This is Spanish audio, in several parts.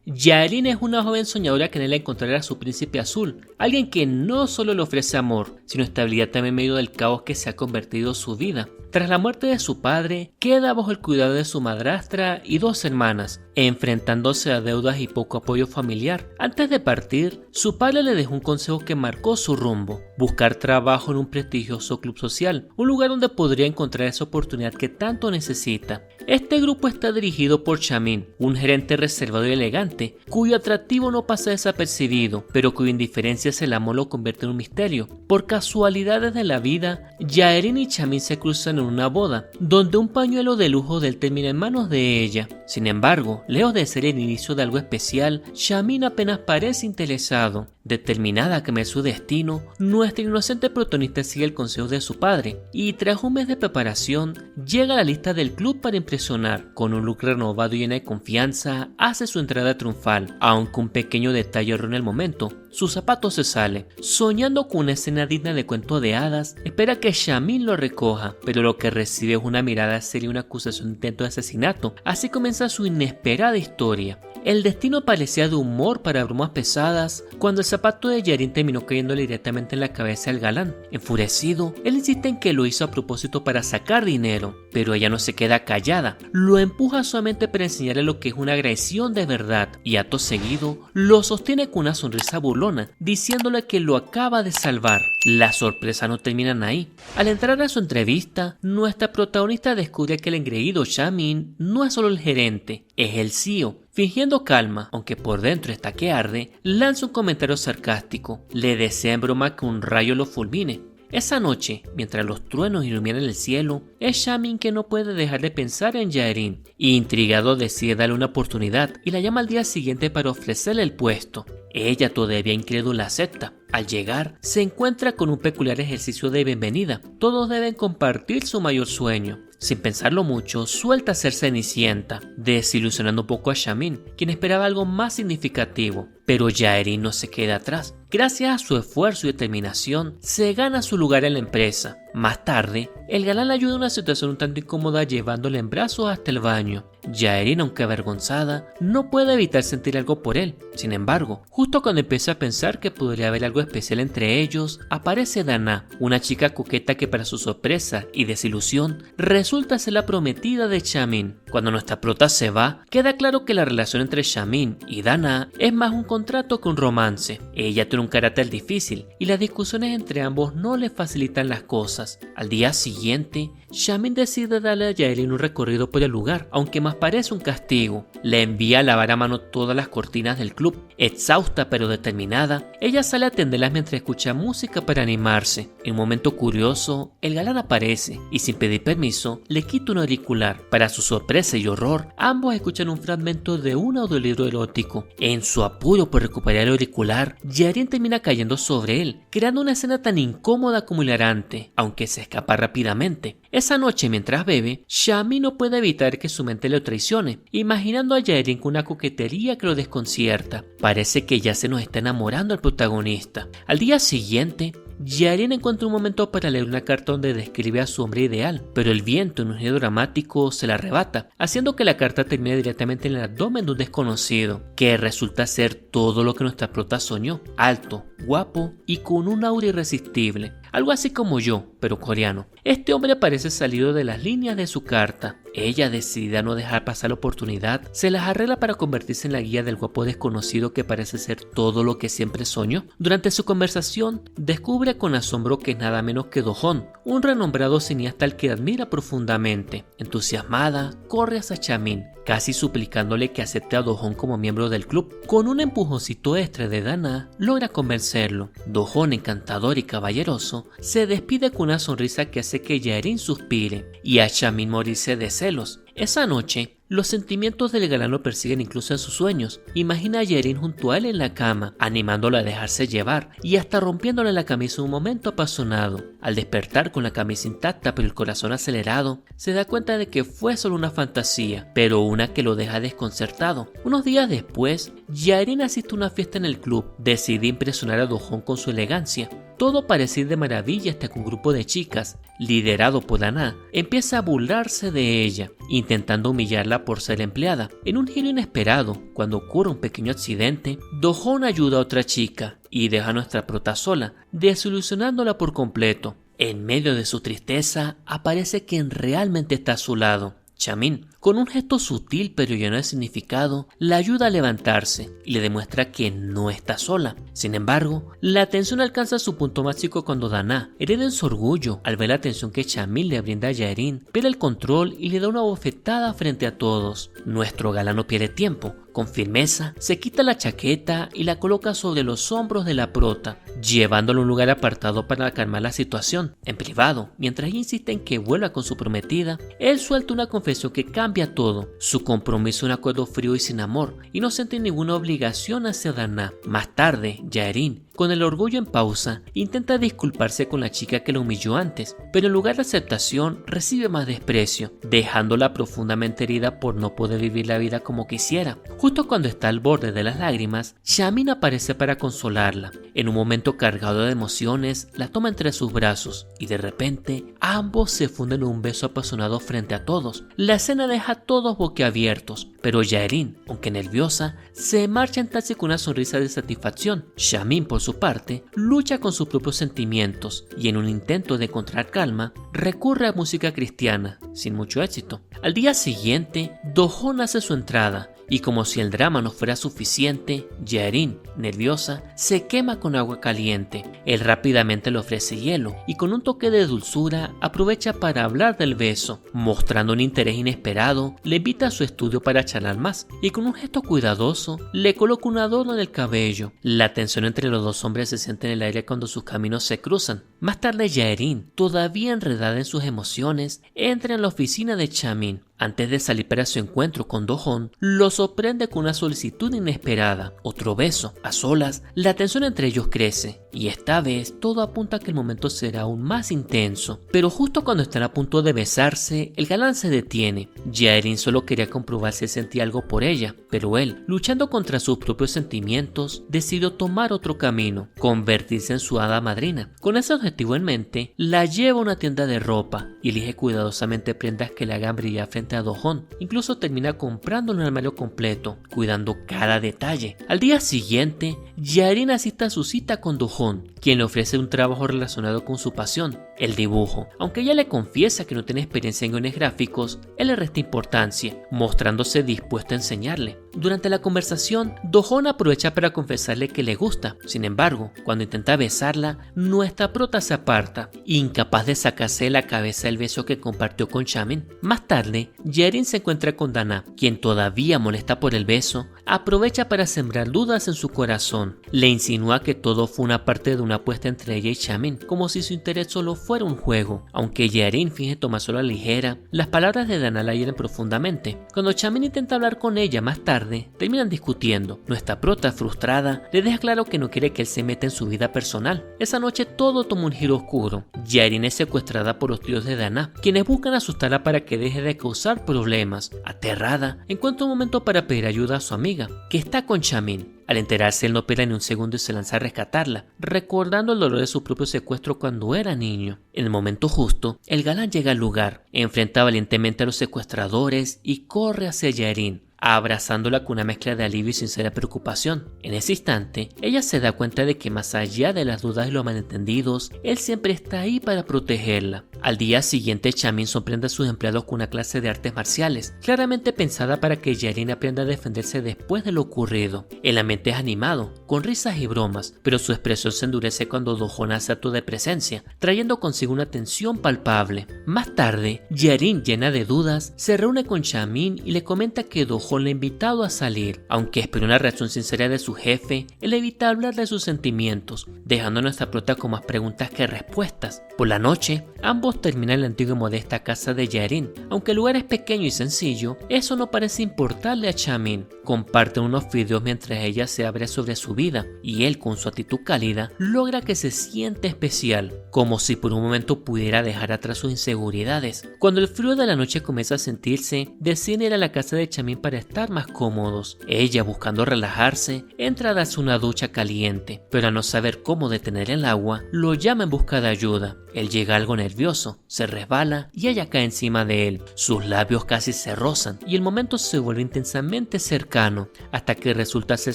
Yaelin es una joven soñadora que anhela encontrar a su príncipe azul, alguien que no solo le ofrece amor, sino estabilidad también en medio del caos que se ha convertido su vida. Tras la muerte de su padre, queda bajo el cuidado de su madrastra y dos hermanas, enfrentándose a deudas y poco apoyo familiar. Antes de partir, su padre le dejó un consejo que marcó su rumbo: buscar trabajo en un prestigioso club social, un lugar donde podría encontrar esa oportunidad que tanto necesita. Este grupo está dirigido por Shamin, un gerente reservado y elegante, cuyo atractivo no pasa desapercibido, pero cuya indiferencia hacia el amor lo convierte en un misterio. Por casualidades de la vida, Yaelin y Shamin se cruzan en una boda, donde un pañuelo de lujo de él termina en manos de ella. Sin embargo, lejos de ser el inicio de algo especial, Shamin apenas parece interesado. Determinada a cambiar su destino, nuestra inocente protagonista sigue el consejo de su padre y tras un mes de preparación llega a la lista del club para impresionar. Con un look renovado y lleno de confianza, hace su entrada triunfal, aunque un pequeño detalle arruina el momento: su zapato se sale. Soñando con una escena digna de cuento de hadas, espera que Shamin lo recoja, pero lo que recibe es una mirada seria y una acusación de intento de asesinato. Así comienza su inesperada historia. El destino parecía de humor para bromas pesadas cuando el zapato de Yaelin terminó cayéndole directamente en la cabeza al galán. Enfurecido, él insiste en que lo hizo a propósito para sacar dinero, pero ella no se queda callada. Lo empuja solamente para enseñarle lo que es una agresión de verdad y acto seguido lo sostiene con una sonrisa burlona, diciéndole que lo acaba de salvar. Las sorpresas no terminan ahí. Al entrar a su entrevista, nuestra protagonista descubre que el engreído Shamin no es solo el gerente, es el CEO. Fingiendo calma, aunque por dentro está que arde, lanza un comentario sarcástico. Le desea en broma que un rayo lo fulmine. Esa noche, mientras los truenos iluminan el cielo, es Shamin que no puede dejar de pensar en Yaelin. Intrigado decide darle una oportunidad y la llama al día siguiente para ofrecerle el puesto. Ella, todavía incrédula, acepta. Al llegar, se encuentra con un peculiar ejercicio de bienvenida. Todos deben compartir su mayor sueño. Sin pensarlo mucho, suelta a ser Cenicienta, desilusionando un poco a Shamin, quien esperaba algo más significativo. Pero Yaelin no se queda atrás. Gracias a su esfuerzo y determinación, se gana su lugar en la empresa. Más tarde, el galán le ayuda en una situación un tanto incómoda llevándole en brazos hasta el baño. Yaelin, aunque avergonzada, no puede evitar sentir algo por él. Sin embargo, justo cuando empieza a pensar que podría haber algo especial entre ellos, aparece Dana, una chica coqueta que para su sorpresa y desilusión resulta ser la prometida de Shamin. Cuando nuestra prota se va, queda claro que la relación entre Shamin y Dana es más un contrato que un romance. Ella tiene un carácter difícil y las discusiones entre ambos no le facilitan las cosas. Al día siguiente, Shamin decide darle a Yaelin un recorrido por el lugar, aunque más parece un castigo. Le envía a lavar a mano todas las cortinas del club. Exhausta pero determinada, ella sale a atenderlas mientras escucha música para animarse. En un momento curioso, el galán aparece y sin pedir permiso, le quita un auricular. Para su sorpresa y horror, ambos escuchan un fragmento de un audiolibro erótico. En su apuro por recuperar el auricular, Yaelin termina cayendo sobre él, creando una escena tan incómoda como hilarante, aunque se escapa rápidamente. Esa noche, mientras bebe, Shamin no puede evitar que su mente lo traicione, imaginando a Yaelin con una coquetería que lo desconcierta. Parece que ya se nos está enamorando el protagonista. Al día siguiente, Yaelin encuentra un momento para leer una carta donde describe a su hombre ideal, pero el viento en un giro dramático se la arrebata, haciendo que la carta termine directamente en el abdomen de un desconocido, que resulta ser todo lo que nuestra prota soñó: alto, guapo y con un aura irresistible. Algo así como yo, pero coreano. Este hombre parece salido de las líneas de su carta. Ella, decidida a no dejar pasar la oportunidad, se las arregla para convertirse en la guía del guapo desconocido que parece ser todo lo que siempre soñó. Durante su conversación, descubre con asombro que es nada menos que Do-Hon, un renombrado cineasta al que admira profundamente. Entusiasmada, corre hacia Shamin, casi suplicándole que acepte a Do-Hon como miembro del club. Con un empujoncito extra de Dana, logra convencerlo. Do-Hon, encantador y caballeroso, se despide con una sonrisa que hace que Yaelin suspire y a Shamin morirse de celos. Esa noche, los sentimientos del galán lo persiguen incluso en sus sueños. Imagina a Yaelin junto a él en la cama, animándolo a dejarse llevar y hasta rompiéndole la camisa en un momento apasionado. Al despertar con la camisa intacta pero el corazón acelerado, se da cuenta de que fue solo una fantasía, pero una que lo deja desconcertado. Unos días después, Yaelin asiste a una fiesta en el club. Decide impresionar a Do-Hon con su elegancia. todo parece ir de maravilla hasta que un grupo de chicas, liderado por Dana, empieza a burlarse de ella, intentando humillarla por ser empleada. En un giro inesperado, cuando ocurre un pequeño accidente, Do-hoon ayuda a otra chica y deja a nuestra prota sola, desilusionándola por completo. En medio de su tristeza, aparece quien realmente está a su lado, Chamin. Con un gesto sutil pero lleno de significado, la ayuda a levantarse y le demuestra que no está sola. Sin embargo, la tensión alcanza su punto máximo cuando Dana, herida en su orgullo al ver la atención que Chamin le brinda a Jaerin, pierde el control y le da una bofetada frente a todos. Nuestro galán no pierde tiempo. Con firmeza, se quita la chaqueta y la coloca sobre los hombros de la prota, llevándolo a un lugar apartado para calmar la situación. En privado, mientras ella insiste en que vuelva con su prometida, él suelta una confesión que cambia todo. Su compromiso es un acuerdo frío y sin amor, y no siente ninguna obligación hacia Dana. Más tarde, Jaerin, con el orgullo en pausa, intenta disculparse con la chica que la humilló antes, pero en lugar de aceptación recibe más desprecio, dejándola profundamente herida por no poder vivir la vida como quisiera. Justo cuando está al borde de las lágrimas, Chamin aparece para consolarla. En un momento cargado de emociones, la toma entre sus brazos y de repente ambos se funden en un beso apasionado frente a todos. La escena deja a todos boquiabiertos, pero Jaerin, aunque nerviosa, se marcha en taxi con una sonrisa de satisfacción. Chamin, por su parte, lucha con sus propios sentimientos y en un intento de encontrar calma, recurre a música cristiana, sin mucho éxito. Al día siguiente, Do-hoon hace su entrada y como si el drama no fuera suficiente, Jaerin, nerviosa, se quema con agua caliente. Él rápidamente le ofrece hielo y con un toque de dulzura aprovecha para hablar del beso. Mostrando un interés inesperado, le invita a su estudio para charlar más y con un gesto cuidadoso le coloca un adorno en el cabello. La tensión entre los dos hombres se siente en el aire cuando sus caminos se cruzan. Más tarde, Jaerin, todavía enredada en sus emociones, entra en la oficina de Chamin. Antes de salir para su encuentro con Do-hoon, lo sorprende con una solicitud inesperada. Otro beso. A solas, la tensión entre ellos crece y esta vez todo apunta a que el momento será aún más intenso. Pero justo cuando están a punto de besarse, el galán se detiene. Jaerin solo quería comprobar si sentía algo por ella, pero él, luchando contra sus propios sentimientos, decidió tomar otro camino, convertirse en su hada madrina. Con ese objetivo en mente, la lleva a una tienda de ropa y elige cuidadosamente prendas que le hagan brillar frente a Do-hoon. Incluso termina comprando un armario completo, cuidando cada detalle. Al día siguiente, Jaerin asiste a su cita con Do-hoon, quien le ofrece un trabajo relacionado con su pasión, el dibujo. Aunque ella le confiesa que no tiene experiencia en guiones gráficos, él le resta importancia, mostrándose dispuesto a enseñarle. Durante la conversación, Do-hoon aprovecha para confesarle que le gusta. Sin embargo, cuando intenta besarla, nuestra prota se aparta, incapaz de sacarse de la cabeza el beso que compartió con Chamin. Más tarde, Jaerin se encuentra con Dana, quien todavía molesta por el beso, aprovecha para sembrar dudas en su corazón. Le insinúa que todo fue una parte de una apuesta entre ella y Chamin, como si su interés solo fuera un juego. Aunque Jaerin finge tomárselo a la ligera, las palabras de Dana la hieren profundamente. Cuando Chamin intenta hablar con ella más tarde, terminan discutiendo. Nuestra prota, frustrada, le deja claro que no quiere que él se meta en su vida personal. Esa noche todo toma un giro oscuro. Jaerin es secuestrada por los tíos de Dana, quienes buscan asustarla para que deje de causar problemas. Aterrada, encuentra un momento para pedir ayuda a su amiga, que está con Chamin. Al enterarse, él no espera ni un segundo y se lanza a rescatarla, recordando el dolor de su propio secuestro cuando era niño. En el momento justo, el galán llega al lugar, enfrenta valientemente a los secuestradores y corre hacia Jaerin, abrazándola con una mezcla de alivio y sincera preocupación. En ese instante, ella se da cuenta de que más allá de las dudas y los malentendidos, él siempre está ahí para protegerla. Al día siguiente, Chamin sorprende a sus empleados con una clase de artes marciales, claramente pensada para que Jaerin aprenda a defenderse después de lo ocurrido. El ambiente es animado, con risas y bromas, pero su expresión se endurece cuando Do-hoon hace acto de presencia, trayendo consigo una tensión palpable. Más tarde, Jaerin, llena de dudas, se reúne con Chamin y le comenta que Do-hoon le ha invitado a salir. Aunque espera una reacción sincera de su jefe, él evita hablar de sus sentimientos, dejando a nuestra prota con más preguntas que respuestas. Por la noche, ambos Ambos terminan en la antigua y modesta casa de Yarin. Aunque el lugar es pequeño y sencillo, eso no parece importarle a Chamin. Comparten unos fideos mientras ella se abre sobre su vida, y él, con su actitud cálida, logra que se siente especial, como si por un momento pudiera dejar atrás sus inseguridades. Cuando el frío de la noche comienza a sentirse, deciden ir a la casa de Chamin para estar más cómodos. Ella, buscando relajarse, entra a darse una ducha caliente, pero al no saber cómo detener el agua, lo llama en busca de ayuda. Él llega algo nervioso, se resbala y ella cae encima de él. Sus labios casi se rozan y el momento se vuelve intensamente cercano, hasta que resulta ser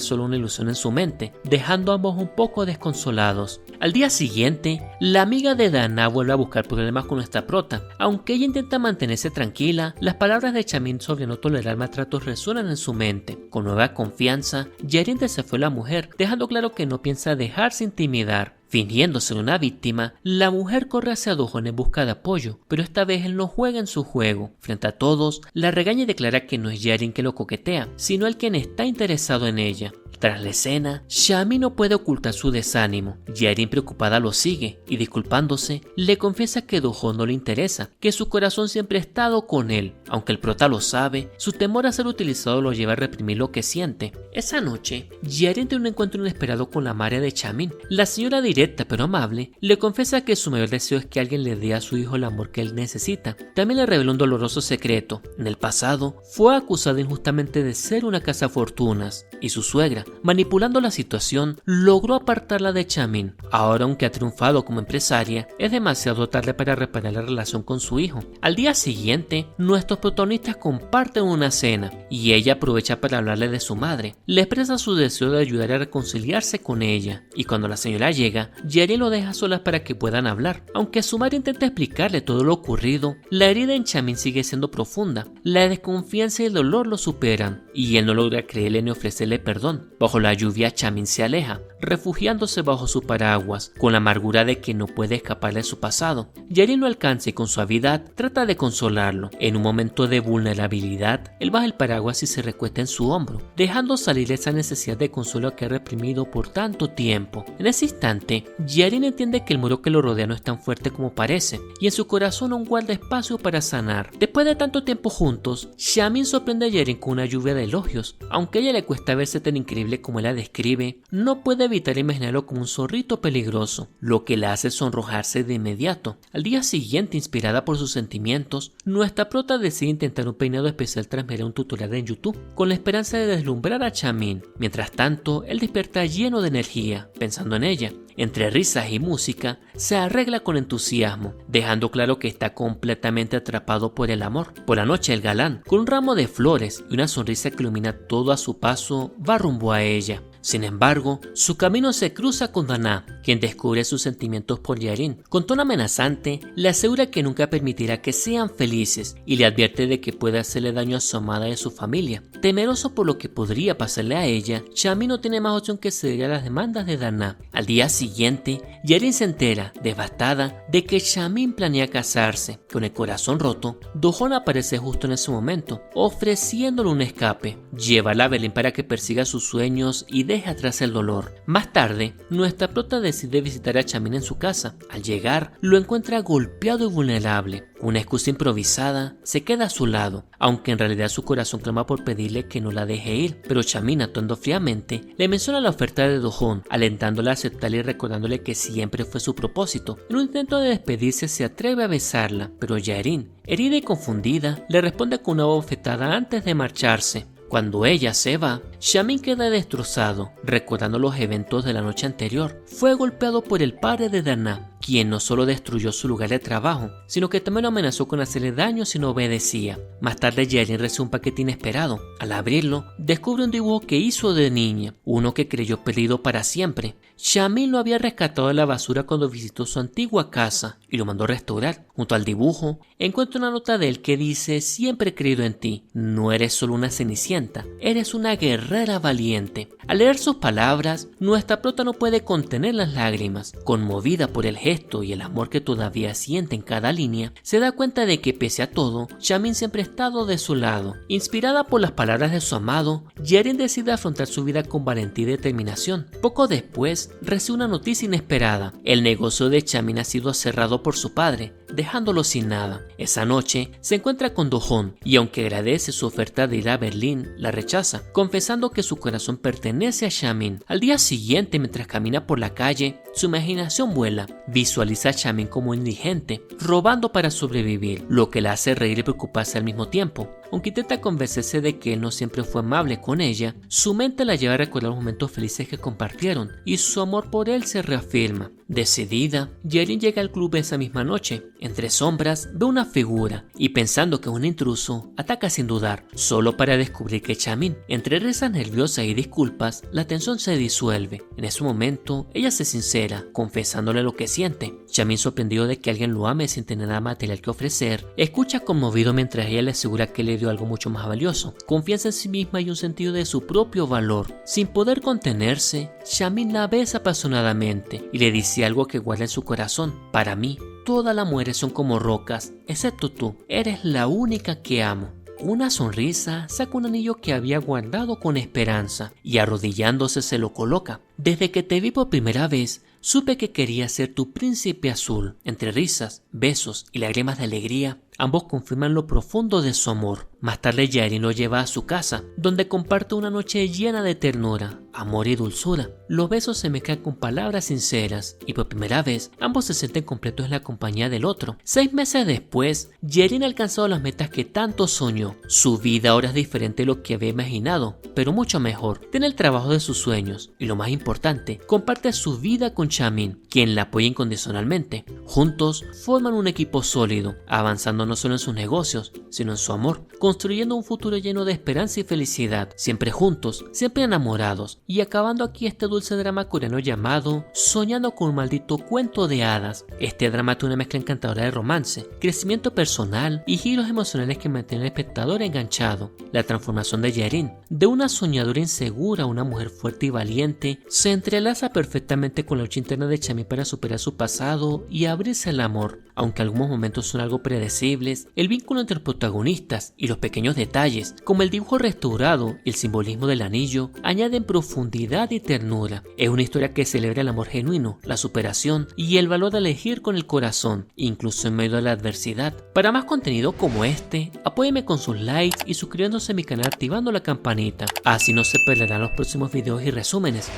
solo una ilusión en su mente, dejando a ambos un poco desconsolados. Al día siguiente, la amiga de Dana vuelve a buscar problemas con nuestra prota. Aunque ella intenta mantenerse tranquila, las palabras de Chamin sobre no tolerar maltratos resuenan en su mente. Con nueva confianza, Yarin desafió a la mujer, dejando claro que no piensa dejarse intimidar. Fingiendo ser una víctima, la mujer corre hacia Do-hoon en busca de apoyo, pero esta vez él no juega en su juego. Frente a todos, la regaña y declara que no es Yarin que lo coquetea, sino el quien está interesado en ella. Tras la escena, Chamin no puede ocultar su desánimo. Yarin, preocupada, lo sigue y, disculpándose, le confiesa que Do-hoon no le interesa, que su corazón siempre ha estado con él. Aunque el prota lo sabe, su temor a ser utilizado lo lleva a reprimir lo que siente. Esa noche, Yarin tiene un encuentro inesperado con la madre de Chamin. La señora, directa pero amable, le confiesa que su mayor deseo es que alguien le dé a su hijo el amor que él necesita. También le revela un doloroso secreto. En el pasado, fue acusada injustamente de ser una cazafortunas, y su suegra, manipulando la situación, logró apartarla de Chamin. Ahora, aunque ha triunfado como empresaria, es demasiado tarde para reparar la relación con su hijo. Al día siguiente, nuestros protagonistas comparten una cena, y ella aprovecha para hablarle de su madre. Le expresa su deseo de ayudar a reconciliarse con ella, y cuando la señora llega, Yarin lo deja solas para que puedan hablar. Aunque su madre intenta explicarle todo lo ocurrido, la herida en Chamin sigue siendo profunda. La desconfianza y el dolor lo superan, y él no logra creerle ni ofrecerle perdón. Bajo la lluvia, Chamin se aleja, refugiándose bajo su paraguas, con la amargura de que no puede escapar de su pasado. Yarin lo alcanza y con suavidad trata de consolarlo. En un momento de vulnerabilidad, él baja el paraguas y se recuesta en su hombro, dejando salir esa necesidad de consuelo que ha reprimido por tanto tiempo. En ese instante, Yarin entiende que el muro que lo rodea no es tan fuerte como parece, y en su corazón aún guarda espacio para sanar. Después de tanto tiempo juntos, Chamin sorprende a Yarin con una lluvia de elogios. Aunque a ella le cuesta verse tan increíble como él la describe, no puede evitar imaginarlo como un zorrito peligroso, lo que la hace sonrojarse de inmediato. Al día siguiente, inspirada por sus sentimientos, nuestra prota decide intentar un peinado especial tras mirar un tutorial en YouTube, con la esperanza de deslumbrar a Chamin. Mientras tanto, él despierta lleno de energía, pensando en ella. Entre risas y música, se arregla con entusiasmo, dejando claro que está completamente atrapado por el amor. Por la noche, el galán, con un ramo de flores y una sonrisa que ilumina todo a su paso, va rumbo a ella. Sin embargo, su camino se cruza con Dana, quien descubre sus sentimientos por Yarin. Con tono amenazante, le asegura que nunca permitirá que sean felices y le advierte de que puede hacerle daño a su amada y a su familia. Temeroso por lo que podría pasarle a ella, Chamin no tiene más opción que ceder a las demandas de Dana. Al día siguiente, Yarin se entera, devastada, de que Chamin planea casarse. Con el corazón roto, Do-hoon aparece justo en ese momento, ofreciéndole un escape. Llévala a Berlín para que persiga sus sueños y deja atrás el dolor. Más tarde, nuestra prota decide visitar a Chamin en su casa. Al llegar, lo encuentra golpeado y vulnerable. Una excusa improvisada, se queda a su lado, aunque en realidad su corazón clama por pedirle que no la deje ir. Pero Chamin, actuando fríamente, le menciona la oferta de Do-hoon, alentándola a aceptarla y recordándole que siempre fue su propósito. En un intento de despedirse, se atreve a besarla, pero Yarin, herida y confundida, le responde con una bofetada antes de marcharse. Cuando ella se va, Chamin queda destrozado, recordando los eventos de la noche anterior. Fue golpeado por el padre de Dana, quien no solo destruyó su lugar de trabajo, sino que también lo amenazó con hacerle daño si no obedecía. Más tarde, Yarin recibe un paquete inesperado. Al abrirlo, descubre un dibujo que hizo de niña, uno que creyó perdido para siempre. Chamin lo había rescatado de la basura cuando visitó su antigua casa y lo mandó a restaurar. Junto al dibujo, encuentra una nota de él que dice: siempre he creído en ti, no eres solo una cenicienta, eres una guerrera valiente. Al leer sus palabras, nuestra prota no puede contener las lágrimas. Conmovida por el gesto y el amor que todavía siente en cada línea, se da cuenta de que pese a todo, Chamin siempre ha estado de su lado. Inspirada por las palabras de su amado, Yarin decide afrontar su vida con valentía y determinación. Poco después, recibe una noticia inesperada. El negocio de Chamin ha sido cerrado por su padre. dejándolo sin nada. Esa noche se encuentra con Do-hoon y aunque agradece su oferta de ir a Berlín, la rechaza, confesando que su corazón pertenece a Chamin. Al día siguiente, mientras camina por la calle, su imaginación vuela. Visualiza a Chamin como indigente, robando para sobrevivir, lo que la hace reír y preocuparse al mismo tiempo. Aunque intenta convencerse de que él no siempre fue amable con ella, su mente la lleva a recordar los momentos felices que compartieron y su amor por él se reafirma. Decidida, Yerin llega al club esa misma noche. Entre sombras ve una figura y pensando que es un intruso, ataca sin dudar, solo para descubrir que es Chamin. Entre risas nerviosas y disculpas, la tensión se disuelve. En ese momento, ella se sincera, confesándole lo que siente. Chamin, sorprendido de que alguien lo ame sin tener nada material que ofrecer, escucha conmovido mientras ella le asegura que le dio algo mucho más valioso, confianza en sí misma y un sentido de su propio valor. Sin poder contenerse, Chamin la besa apasionadamente y le dice algo que guarda en su corazón: para mí, todas las mujeres son como rocas, excepto tú, eres la única que amo. Con una sonrisa, saca un anillo que había guardado con esperanza y arrodillándose se lo coloca. Desde que te vi por primera vez, supe que quería ser tu príncipe azul. Entre risas, besos y lágrimas de alegría, ambos confirman lo profundo de su amor. Más tarde Yerin lo lleva a su casa, donde comparte una noche llena de ternura, amor y dulzura. Los besos se mezclan con palabras sinceras y por primera vez ambos se sienten completos en la compañía del otro. 6 meses después, Yerin ha alcanzado las metas que tanto soñó. Su vida ahora es diferente de lo que había imaginado, pero mucho mejor. Tiene el trabajo de sus sueños y lo más importante, comparte su vida con Chamin, quien la apoya incondicionalmente. Juntos forman un equipo sólido, avanzando no solo en sus negocios, sino en su amor, construyendo un futuro lleno de esperanza y felicidad, siempre juntos, siempre enamorados, y acabando aquí este dulce drama coreano llamado Soñando con un maldito cuento de hadas. Este drama tiene una mezcla encantadora de romance, crecimiento personal y giros emocionales que mantienen al espectador enganchado. La transformación de Yerin, de una soñadora insegura a una mujer fuerte y valiente, se entrelaza perfectamente con la lucha interna de Chamin para superar su pasado y abrirse al amor. Aunque algunos momentos son algo predecibles, el vínculo entre los protagonistas y los pequeños detalles, como el dibujo restaurado y el simbolismo del anillo, añaden profundidad y ternura. Es una historia que celebra el amor genuino, la superación y el valor de elegir con el corazón, incluso en medio de la adversidad. Para más contenido como este, apóyeme con sus likes y suscribiéndose a mi canal activando la campanita, así no se perderán los próximos videos y resúmenes.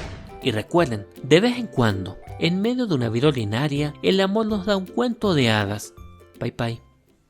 Y recuerden, de vez en cuando, en medio de una vida ordinaria, el amor nos da un cuento de hadas. Bye bye.